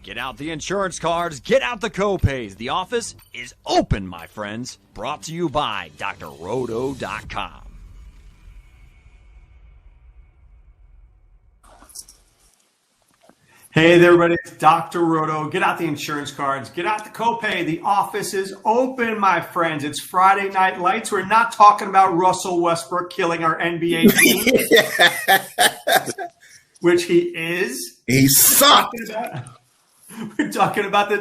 Get out the insurance cards, get out the copays. The office is open, my friends. Brought to you by drroto.com. Hey there, everybody. It's Dr. Roto. Get out the insurance cards. Get out the copay. The office is open, my friends. It's Friday Night Lights. We're not talking about Russell Westbrook killing our NBA team, which he is. He sucked. We're talking about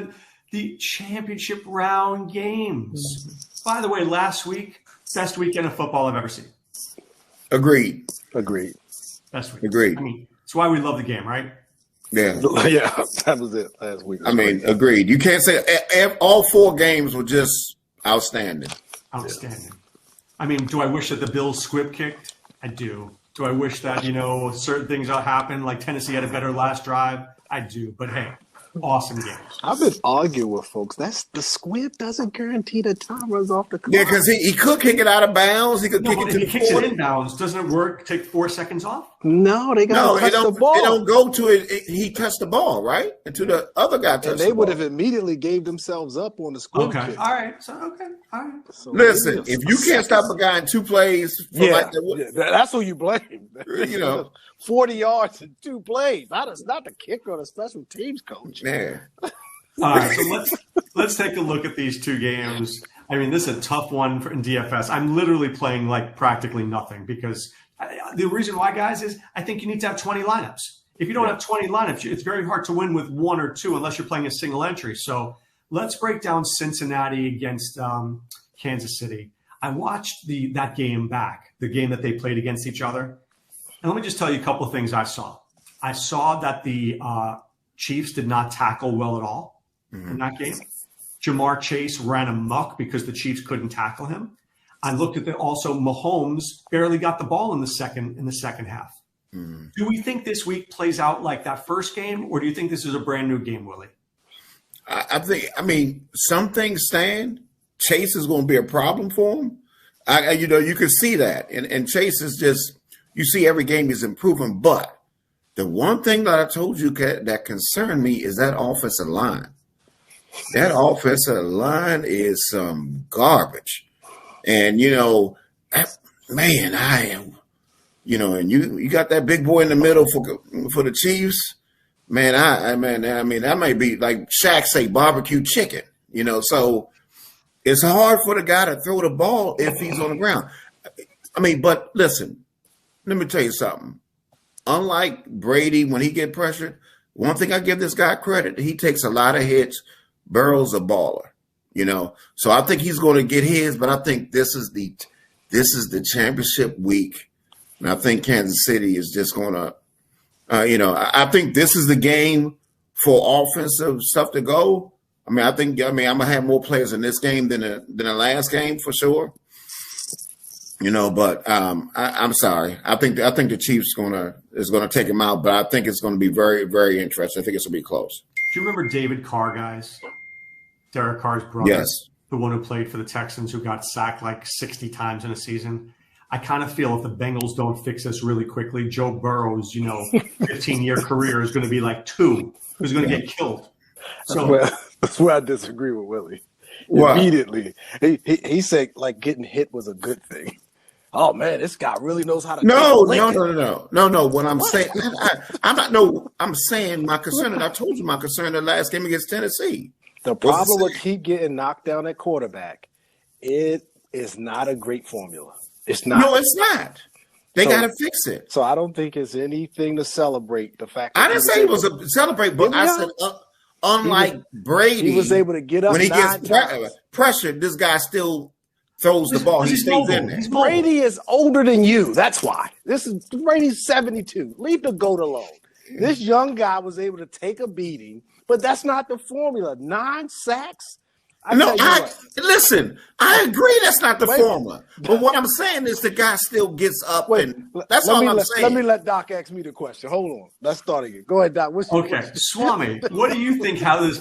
the championship round games. By the way, last week, best weekend of football I've ever seen. Agreed. Best week. Agreed. I mean, it's why we love the game, right? Yeah, that was it last week. I mean, agreed. You can't say all four games were just outstanding. Outstanding. Yeah. I mean, do I wish that the Bills squib kicked? I do. Do I wish that, certain things happen, like Tennessee had a better last drive? I do. But hey, awesome games. I've been arguing with folks. That's the squib doesn't guarantee the time runs off the clock. Yeah, because he could kick it out of bounds. He could kick it to the 40. He kicks it in bounds. Doesn't it work? Take 4 seconds off? No, they got to touch the ball. They don't go to it. He touched the ball, right? Until the other guy touched the ball. They would have immediately gave themselves up on the squib kick. All right. So, all right. So listen, if you can't stop a guy in 2 plays, that's who you blame. 40 yards in 2 plays. Not the kicker or the special teams coach. Yeah. All right, so let's take a look at these 2 games. I mean, this is a tough one in DFS. I'm literally playing like practically nothing because the reason why, guys, is I think you need to have 20 lineups. If you don't have 20 lineups, it's very hard to win with 1 or 2 unless you're playing a single entry. So let's break down Cincinnati against Kansas City. I watched that game back, the game that they played against each other. And let me just tell you a couple of things I saw. I saw that the Chiefs did not tackle well at all in that game. Jamar Chase ran amok because the Chiefs couldn't tackle him. I looked at also Mahomes barely got the ball in the second half. Do we think this week plays out like that first game, or do you think this is a brand new game, Willie? I mean, some things stand. Chase is going to be a problem for him. You can see that. And Chase is just, you see every game he's improving. But the one thing that I told you that concerned me is that offensive line. That offensive line is some garbage. And, man, I am, and you got that big boy in the middle for the Chiefs. Man, I mean, that might be like Shaq say barbecue chicken, so it's hard for the guy to throw the ball if he's on the ground. I mean, but listen, let me tell you something. Unlike Brady, when he get pressured, one thing I give this guy credit, he takes a lot of hits. Burrow's a baller, So I think he's going to get his, but I think this is the championship week, and I think Kansas City is just going to, I think this is the game for offensive stuff to go. I'm gonna have more players in this game than the last game for sure. But I'm sorry. I think the Chiefs is gonna take him out, but I think it's going to be very, very interesting. I think it's going to be close. Do you remember David Carr, guys? Derek Carr's brother. Yes. The one who played for the Texans, who got sacked like 60 times in a season. I kind of feel if the Bengals don't fix this really quickly, Joe Burrow's 15-year career is going to be like 2. Who's going to get killed? So that's where I disagree with Willie. Wow. Immediately, he said like getting hit was a good thing. Oh man, this guy really knows how to. No. What I'm saying, I'm saying my concern, and I told you my concern the last game against Tennessee. The problem with keep getting knocked down at quarterback, it is not a great formula. It's not. No, it's not. They got to fix it. So I don't think it's anything to celebrate the fact. I didn't say it was a celebrate, but I said unlike Brady, he was able to get up when he gets pressured. This guy still throws the ball. He stays in there. Brady is older than you. That's why. Brady's 72. Leave the GOAT alone. This young guy was able to take a beating, but that's not the formula. 9 sacks. Listen, I agree that's not the formula. But what I'm saying is the guy still gets up, and that's all I'm saying. Let me let Doc ask me the question. Hold on. Let's start again. Go ahead, Doc. What's your question? Swame, what do you think? How does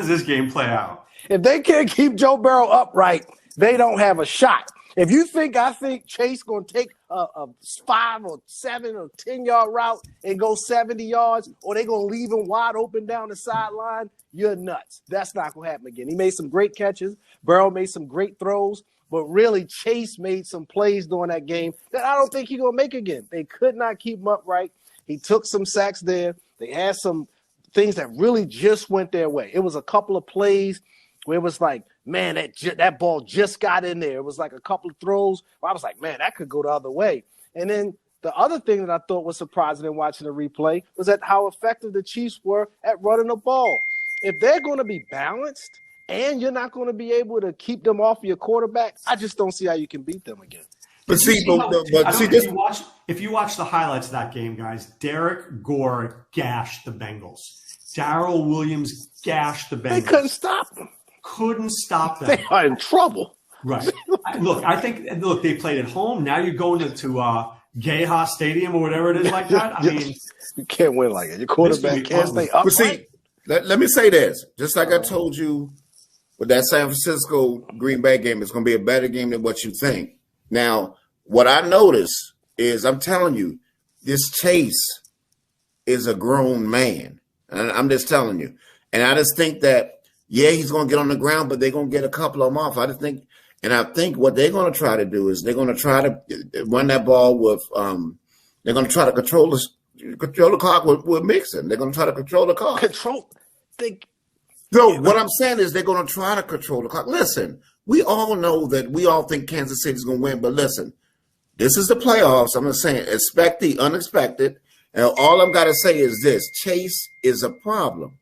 this game play out? If they can't keep Joe Burrow upright, they don't have a shot. If you think I think Chase going to take a 5 or 7 or 10-yard route and go 70 yards, or they going to leave him wide open down the sideline, you're nuts. That's not going to happen again. He made some great catches. Burrow made some great throws. But really, Chase made some plays during that game that I don't think he's going to make again. They could not keep him upright. He took some sacks there. They had some things that really just went their way. It was a couple of plays where it was like, man, that ball just got in there. It was like a couple of throws where I was like, man, that could go the other way. And then the other thing that I thought was surprising in watching the replay was that how effective the Chiefs were at running the ball. If they're going to be balanced and you're not going to be able to keep them off your quarterback, I just don't see how you can beat them again. If you watch the highlights of that game, guys, Derek Gore gashed the Bengals. Darrell Williams gashed the Bengals. They couldn't stop them. Couldn't stop them. They are in trouble. Right. Look, they played at home. Now you're going to Gayha Stadium or whatever it is like that. I mean, you can't win like that. Your quarterback can't stay upright. But see, let me say this. Just like I told you with that San Francisco Green Bay game, it's going to be a better game than what you think. Now, what I notice is, I'm telling you, this Chase is a grown man. And I'm just telling you. And I just think that, yeah, he's going to get on the ground, but they're going to get a couple of them off. I think what they're going to try to do is they're going to try to run that ball with they're going to try to control the clock with Mixon. They're going to try to control the clock. What I'm saying is they're going to try to control the clock. Listen, we all know that we all think Kansas City's going to win, but listen, this is the playoffs. I'm just saying, expect the unexpected. And all I've got to say is this: Chase is a problem.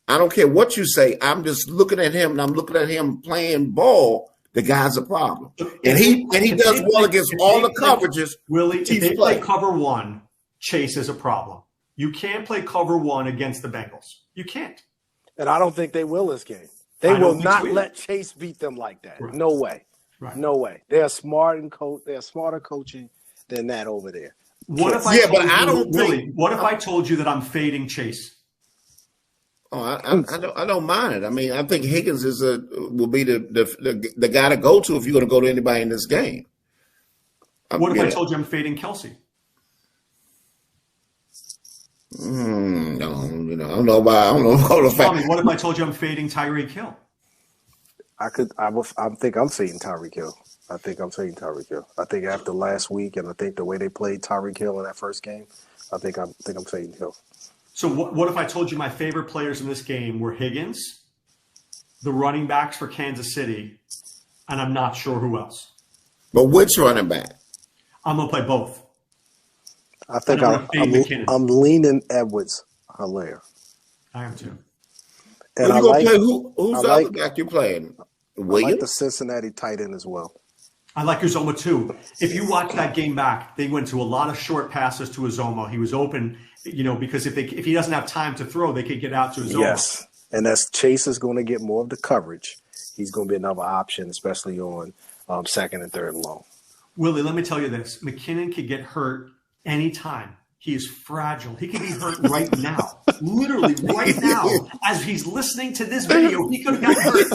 I don't care what you say. I'm just looking at him, and I'm looking at him playing ball. The guy's a problem, and he does well against all the coverages. Willie, if they play cover one, Chase is a problem. You can't play cover one against the Bengals. You can't. And I don't think they will this game. They will not let Chase beat them like that. Right. No way. Right. No way. They're smart and they're smarter coaching than that over there. What if I told you that I'm fading Chase? Oh, I don't mind it. I mean, I think Higgins will be the guy to go to if you're going to go to anybody in this game. What if I told you I'm fading Kelsey? No, I don't know about the fact. What if I told you I'm fading Tyreek Hill? I think I'm fading Tyreek Hill. I think after last week, and I think the way they played Tyreek Hill in that first game, I think I'm fading Hill. So what if I told you my favorite players in this game were Higgins, the running backs for Kansas City, and I'm not sure who else? But which running back? I'm going to play both. I think I'm leaning Edwards-Helaire. I am too. And I like who's the other back you're playing? Williams? I like the Cincinnati tight end as well. I like Uzomah too. If you watch that game back, they went to a lot of short passes to Uzomah. He was open, because if he doesn't have time to throw, they could get out to Uzomah. Yes, and that's Chase is going to get more of the coverage. He's going to be another option, especially on second and third and long. Willie, let me tell you this. McKinnon could get hurt anytime. He is fragile. He could be hurt right now. Literally right now. As he's listening to this video, he could have gotten hurt.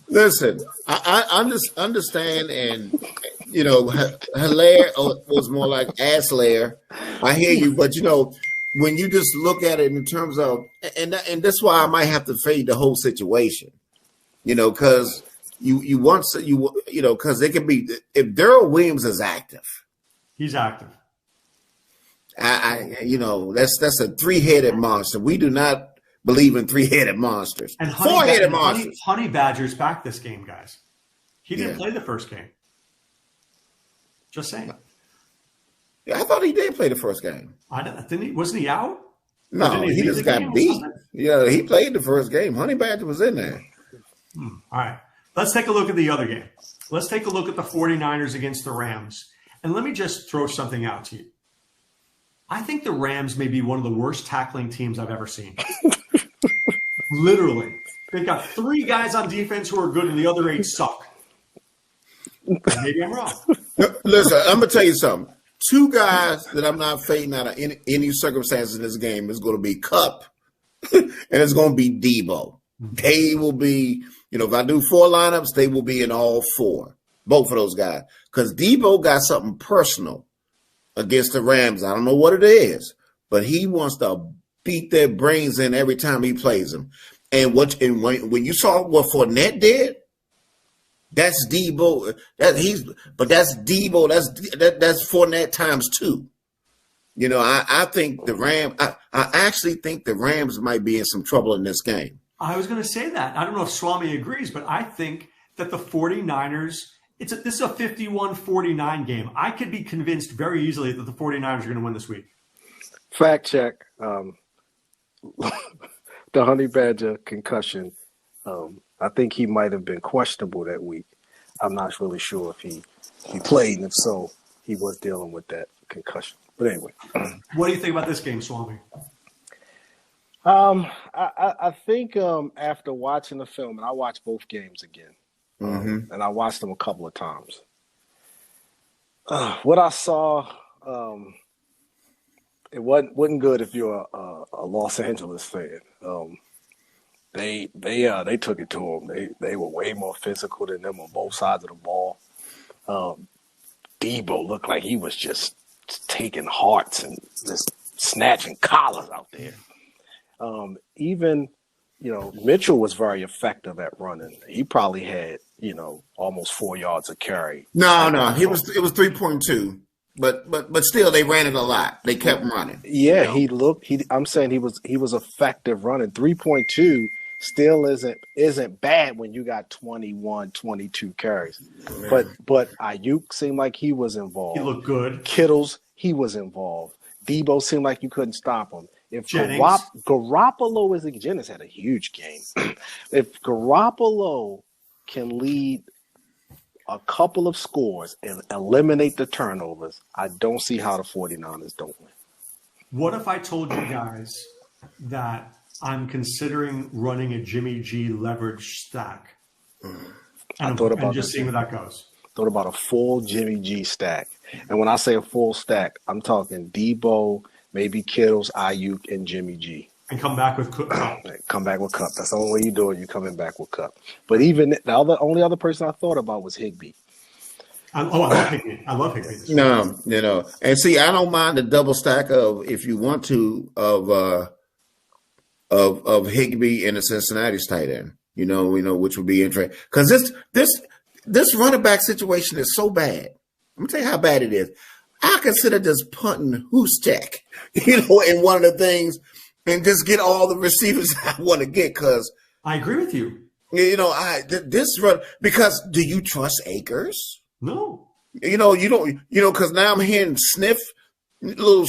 Listen, I understand, and, Hilaire was more like Asslair. I hear you, but, when you just look at it in terms of, and that's why I might have to fade the whole situation, because because it can be, if Darrell Williams is active. He's active. That's a three-headed monster. We do not believe in three-headed monsters. And four-headed monsters. Honey Badger's back this game, guys. He didn't play the first game. Just saying. Yeah, I thought he did play the first game. Wasn't he out? No, he just got beat. Yeah, he played the first game. Honey Badger was in there. All right. Let's take a look at the other game. Let's take a look at the 49ers against the Rams. And let me just throw something out to you. I think the Rams may be one of the worst tackling teams I've ever seen. Literally. They've got 3 guys on defense who are good and the other 8 suck. Maybe I'm wrong. Listen, I'm going to tell you something. 2 guys that I'm not fading out of any circumstances in this game is going to be Kupp and it's going to be Debo. They will be, if I do 4 lineups, they will be in all 4. both of those guys, because Debo got something personal against the Rams. I don't know what it is, but he wants to beat their brains in every time he plays them. And when you saw what Fournette did, that's Debo. That's Debo. That's Fournette times 2. You know, I think the Rams. I actually think the Rams might be in some trouble in this game. I was going to say that. I don't know if Swame agrees, but I think that the 49ers. This is a 51-49 game. I could be convinced very easily that the 49ers are going to win this week. Fact check. The Honey Badger concussion. I think he might have been questionable that week. I'm not really sure if he played, and if so, he was dealing with that concussion. But anyway. What do you think about this game, Swami? I think after watching the film, and I watched both games again, and I watched them a couple of times. What I saw, it wasn't good if you're a Los Angeles fan. They took it to them. They were way more physical than them on both sides of the ball. Debo looked like he was just taking hearts and just snatching collars out there. Even, Mitchell was very effective at running. He probably had, almost 4 yards of carry. No, it was 3.2. But still, they ran it a lot. They kept running. Yeah, I'm saying he was effective running. 3.2 still isn't bad when you got 21, 22 carries. But Ayuk seemed like he was involved. He looked good. Kittles, he was involved. Debo seemed like you couldn't stop him. If Garoppolo Jennings had a huge game. If Garoppolo can lead a couple of scores and eliminate the turnovers, I don't see how the 49ers don't win. What if I told you guys that I'm considering running a Jimmy G leverage stack? And just seeing where that goes. Thought about a full Jimmy G stack. And when I say a full stack, I'm talking Debo, maybe Kittles, Ayuk, and Jimmy G. And come back with Cup. Come back with Cup. That's the only way you do it. You're coming back with Cup. But even the only other person I thought about was Higbee. I love Higbee. I love Higbee. No, and see, I don't mind the double stack of, if you want to, of Higbee and the Cincinnati's tight end. Which would be interesting, because this running back situation is so bad. Let me tell you how bad it is. I consider just punting Hustek, in one of the things, and just get all the receivers I want to get. Because I agree with you. This run, because do you trust Akers? No. You don't. Because now I'm hearing little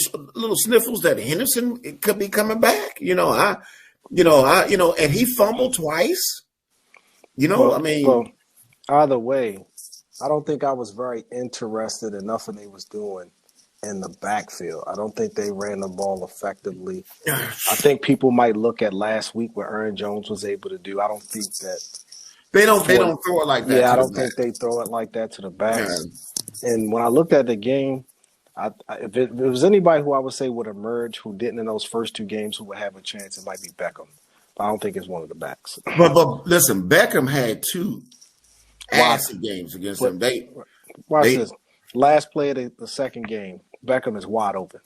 sniffles that Henderson could be coming back. And he fumbled twice. Well, either way, I don't think I was very interested in nothing they was doing in the backfield. I don't think they ran the ball effectively. I think people might look at last week what Aaron Jones was able to do. I don't think that they don't throw it like that. Yeah, I don't think they throw it like that to the back. Yeah. And when I looked at the game, if it was anybody who I would say would emerge who didn't in those first 2 games who would have a chance, it might be Beckham. But I don't think it's one of the backs. But listen, Beckham had 2 acid games against them. Watch this. Last play of the second game, Beckham is wide open.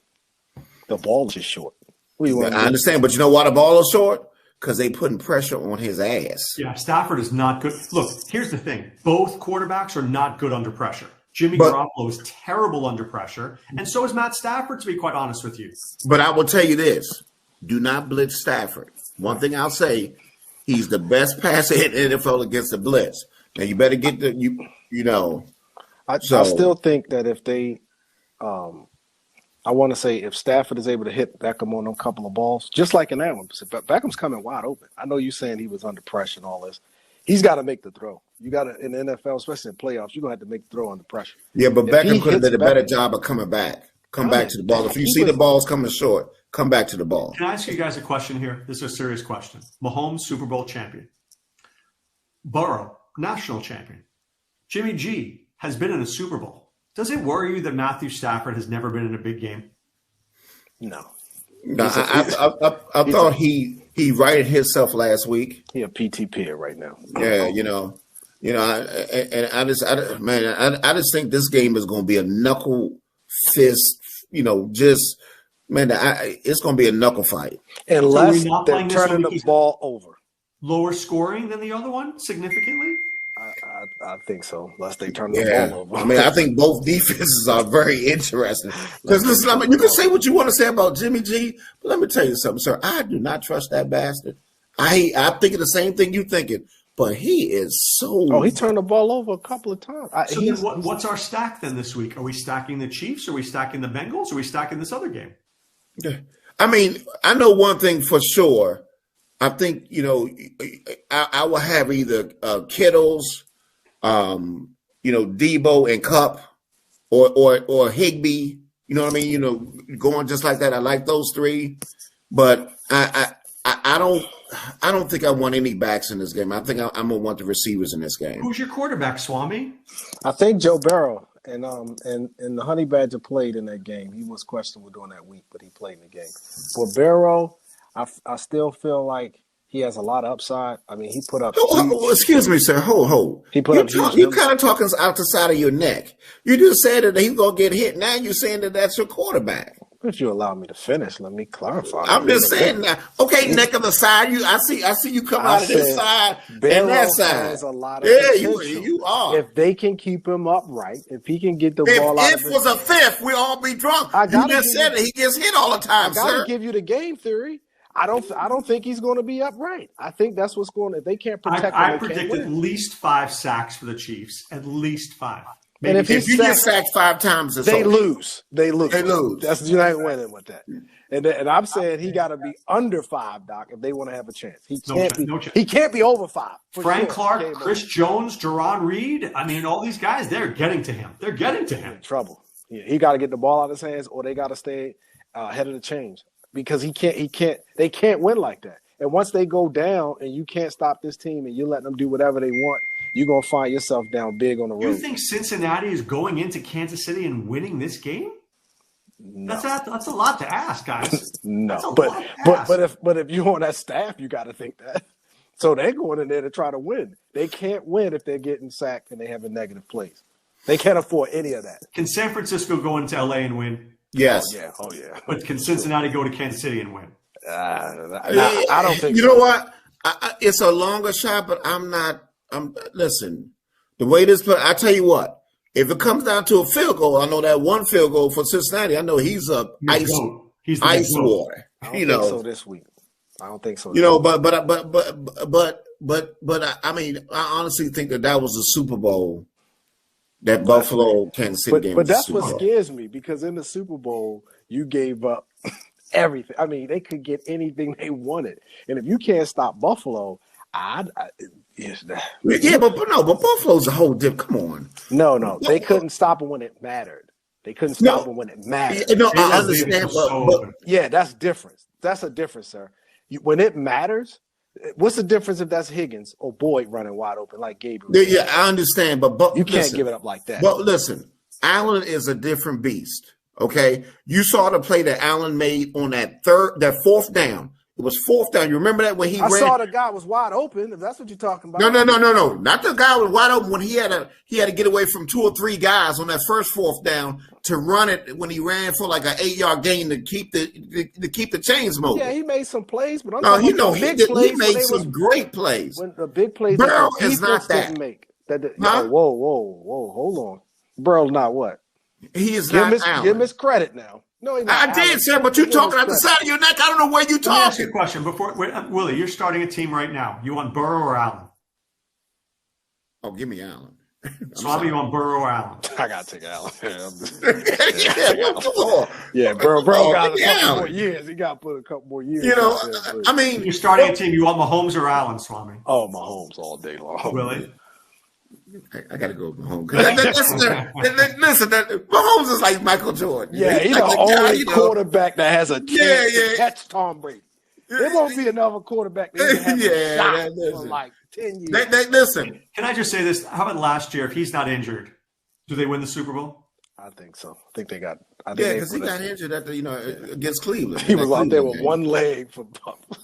The ball is just short. I understand, but you know why the ball is short? Because they putting pressure on his ass. Yeah, Stafford is not good. Look, here's the thing. Both quarterbacks are not good under pressure. Jimmy Garoppolo is terrible under pressure, and so is Matt Stafford, to be quite honest with you. But I will tell you this. Do not blitz Stafford. One thing I'll say, he's the best passer in the NFL against the blitz. Now, you better get I still think that if they I want to say if Stafford is able to hit Beckham on a couple of balls, just like in that one, Beckham's coming wide open. I know you're saying he was under pressure and all this. He's got to make the throw. You got to, in the NFL, especially in playoffs, you're going to have to make the throw under pressure. Yeah, but Beckham could have done a better job of coming back. Come back to the ball. If you see the balls coming short, come back to the ball. Can I ask you guys a question here? This is a serious question. Mahomes, Super Bowl champion. Burrow, national champion. Jimmy G has been in a Super Bowl. Does it worry you that Matthew Stafford has never been in a big game? No. I thought he righted himself last week. He a PTP right now. Yeah, You know, I just think this game is going to be a knuckle fist. You know, just man, it's going to be a knuckle fight unless not they're turning the ball over. Lower scoring than the other one significantly. I think so. Unless they turn the ball over. I mean, I think both defenses are very interesting. Because listen, I mean, you can say what you want to say about Jimmy G, but let me tell you something, sir. I do not trust that bastard. I'm thinking the same thing you're thinking, but he is so. Oh, he turned the ball over a couple of times. So then what's our stack then this week? Are we stacking the Chiefs? Are we stacking the Bengals? Are we stacking this other game? I mean, I know one thing for sure. I think, you know, I will have either Kittles, you know, Debo and Cup or Higbee, you know what I mean? You know, going just like that. I like those three, but I don't think I want any backs in this game. I think I'm going to want the receivers in this game. Who's your quarterback, Swame? I think Joe Burrow and the Honey Badger played in that game. He was questionable during that week, but he played in the game. For Burrow, I still feel like he has a lot of upside. I mean, he put up. Excuse me, sir. Hold. He put up. You kind of talking out the side of your neck. You just said that he's gonna get hit. Now you're saying that that's your quarterback. If you allow me to finish, let me clarify. I'm just saying now. Okay, neck of the side. I see you come out of this side and that side. Has a lot of potential. You are. If they can keep him upright, if he can get the ball out of If was a fifth, we all be drunk. You just said that he gets hit all the time, sir. I gotta give you the game theory. I don't think he's going to be upright. I think that's what's going to. If they can't protect him, I predict at least 5 sacks for the Chiefs. At least 5. Maybe and if you get sacked 5 times, they lose. They lose. That's you're not winning with that. And I'm saying he got to be under 5, Doc, if they want to have a chance. He can't be over 5. Frank Clark, Chris Jones, Jerron Reed. I mean, all these guys, they're getting to him. They're getting to him. In trouble. Yeah, he got to get the ball out of his hands, or they got to stay ahead of the change. Because they can't win like that. And once they go down and you can't stop this team and you let them do whatever they want, you're going to find yourself down big on the road. You think Cincinnati is going into Kansas City and winning this game? No. That's a lot to ask, guys. No, but if you're on that staff, you got to think that. So they're going in there to try to win. They can't win if they're getting sacked and they have a negative plays. They can't afford any of that. Can San Francisco go into LA and win? Yes. Oh yeah. But can Cincinnati go to Kansas City and win? I don't think. You know what? It's a longer shot, but listen. The way this, I tell you what. If it comes down to a field goal, I know that one field goal for Cincinnati. I know he's ice water. I don't think so this week. I don't think so. You know, but I mean, I honestly think that was a Super Bowl. That Buffalo Kansas City game. But that's what scares me, because in the Super Bowl, you gave up everything. I mean, they could get anything they wanted. And if you can't stop Buffalo, but Buffalo's a whole dip. Come on. No. They couldn't stop them when it mattered. They couldn't stop them when it mattered. No, I understand. But yeah, that's different. That's a difference, sir. When it matters, what's the difference if that's Higgins or Boyd running wide open like Gabriel? Yeah, I understand, but you can't give it up like that. But listen, Allen is a different beast. Okay, you saw the play that Allen made on that 4th down. It was 4th down. You remember that when he ran? I saw the guy was wide open. If that's what you're talking about. No. Not the guy was wide open when he had to get away from 2 or 3 guys on that first 4th down to run it when he ran for like an 8-yard gain to keep the chains moving. Yeah, he made some plays, but he made some great plays. When the big plays, Burrow is not that. Whoa, hold on. Burrow's not what? He is not Allen. Give him his credit now. No, I did, sir, but you're talking out the side of your neck. I don't know where you're talking. Let me ask you a question. Willie, you're starting a team right now. You want Burrow or Allen? Oh, give me Allen. Swami, you want Burrow or Allen? I got to take Allen. Yeah, Burrow got a couple more years. He got to put a couple more years. You know, I mean. You're starting a team. You want Mahomes or Allen, Swami? Oh, Mahomes all day long. Willie? I got to go with Mahomes. Listen, Mahomes is like Michael Jordan. Yeah, he's the only quarterback that has a chance to catch Tom Brady. There won't be another quarterback that has a shot for like 10 years. Listen. Can I just say this? How about last year? If he's not injured, do they win the Super Bowl? I think so. I think they got. Because he got injured against Cleveland. He was out there with one leg for.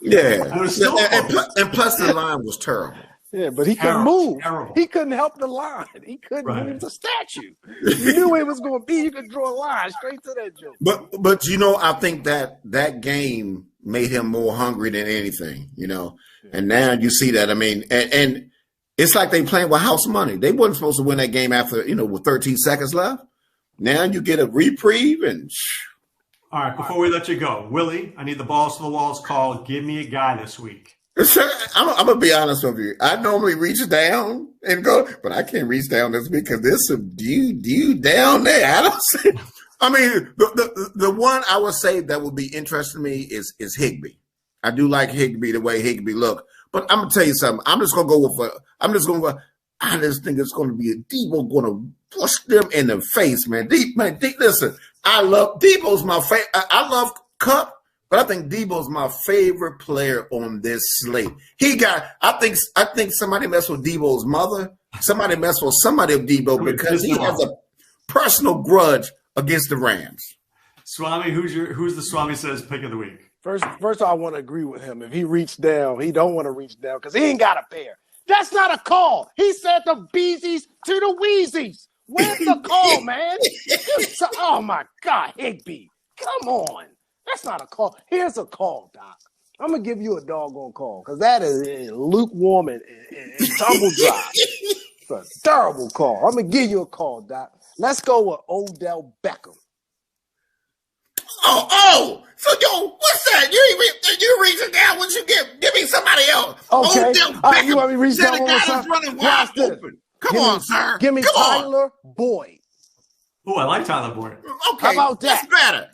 Yeah, and plus the line was terrible. Yeah, but he couldn't move. Terrible. He couldn't help the line. He couldn't move the statue. You knew it was going to be. You could draw a line straight to that joke. But you know, I think that game made him more hungry than anything, you know. And now you see that. I mean, and it's like they playing with house money. They wasn't supposed to win that game after, you know, with 13 seconds left. Now you get a reprieve and. All right, before we let you go, Willie, I need the balls to the walls call. Give me a guy this week. I'm going to be honest with you. I normally reach down and go, but I can't reach down this week because there's some dude down there. I don't see. I mean, the one I would say that would be interesting to me is Higbee. I do like Higbee, the way Higbee look. But I'm going to tell you something. I just think it's going to be a Debo going to push them in the face, man. Listen, I love Debo's my favorite. I love Cup. But I think Debo's my favorite player on this slate. I think somebody messed with Debo's mother. Somebody messed with somebody of Debo because he has a personal grudge against the Rams. Swami, who's the Swami says pick of the week? First, I want to agree with him. If he reached down, he don't want to reach down because he ain't got a pair. That's not a call. He said the Beezies to the Wheezies. Where's the call, man? Oh my God, Higbee, come on. That's not a call. Here's a call, Doc. I'm going to give you a doggone call because that is lukewarm and tumble dry. It's a terrible call. I'm going to give you a call, Doc. Let's go with Odell Beckham. Oh, so what's that? You reaching down? What you give me somebody else? Okay. Odell Beckham. You want me to reach down one more time? Running wide open. Come on, sir. Give me Tyler Boyd. Oh, I like Tyler Boyd. Okay. How about that? That's better.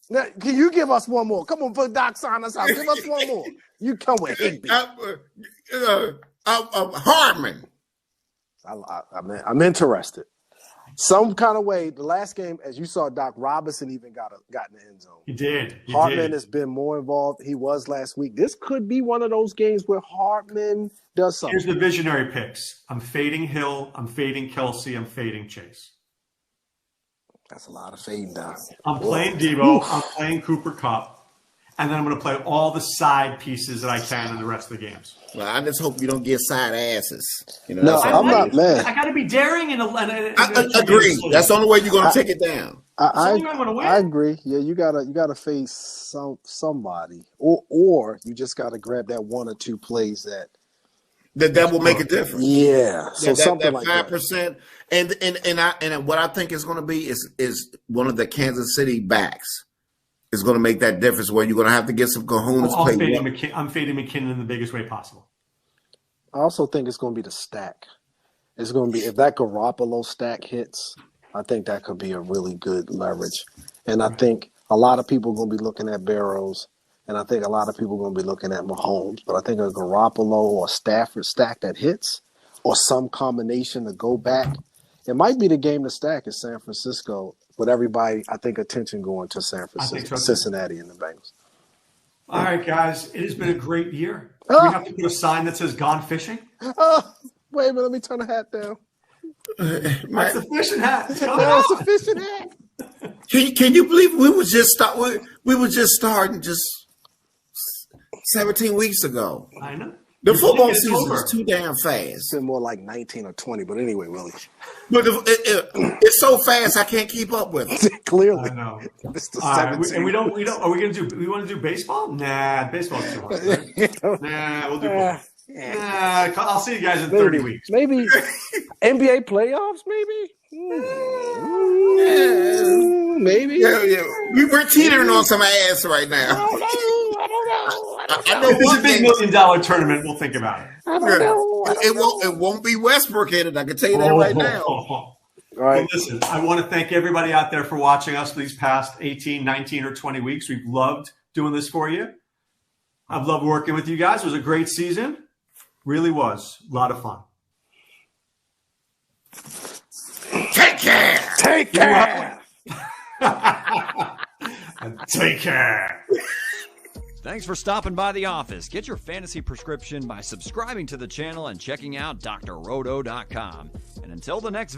Now, can you give us one more? Come on, put Doc sign us out. Give us one more. You come with Higbee. Hardman. I'm interested. Some kind of way, the last game, as you saw, Doc Robinson even got in the end zone. He did. Hardman has been more involved. He was last week. This could be one of those games where Hardman does something. Here's the visionary picks. I'm fading Hill. I'm fading Kelsey. I'm fading Chase. That's a lot of fading, Doc. I'm playing Debo. I'm playing Cooper Kupp. And then I'm going to play all the side pieces that I can in the rest of the games. Well, I just hope you don't get side asses. You know, no, I'm not mad. I got to be daring and I agree. That's the only way you're going to take it down. I agree. Yeah, you gotta face somebody, or you just got to grab that one or two plays that will make a difference. Yeah, so something like 5%. And what I think is going to be is one of the Kansas City backs is going to make that difference where you're going to have to get some cojones. I'm fading McKinnon in the biggest way possible. I also think it's going to be the stack. It's going to be if that Garoppolo stack hits, I think that could be a really good leverage. And I think a lot of people are going to be looking at Barrows, and I think a lot of people are going to be looking at Mahomes. But I think a Garoppolo or Stafford stack that hits, or some combination to go back, it might be the game to stack is San Francisco. With everybody, I think attention going to San Francisco, Cincinnati, and the Bengals. All right, guys, it has been a great year. Do we have to put a sign that says "Gone Fishing"? Wait a minute, let me turn the hat down. That's the fishing hat. That's the fishing hat. Can you believe we were just starting 17 weeks ago? I know. The football season is too damn fast. It's been more like 19 or 20, but anyway, Willie. But it's so fast I can't keep up with it. Clearly, I know. It's the and we don't. Are we gonna do? We want to do baseball? Nah, baseball's too hard. Right? Nah, we'll do both. Nah, I'll see you guys in 30 weeks. Maybe NBA playoffs. Maybe. Yeah. We're teetering on some ass right now. I know if it's a big $1 million tournament, we'll think about it. It won't be Westbrook headed. I can tell you that right now. All right. Well, listen, I want to thank everybody out there for watching us these past 18, 19, or 20 weeks. We've loved doing this for you. I've loved working with you guys. It was a great season. Really was. A lot of fun. Take care. Take care. Take care. Thanks for stopping by the office. Get your fantasy prescription by subscribing to the channel and checking out drroto.com. And until the next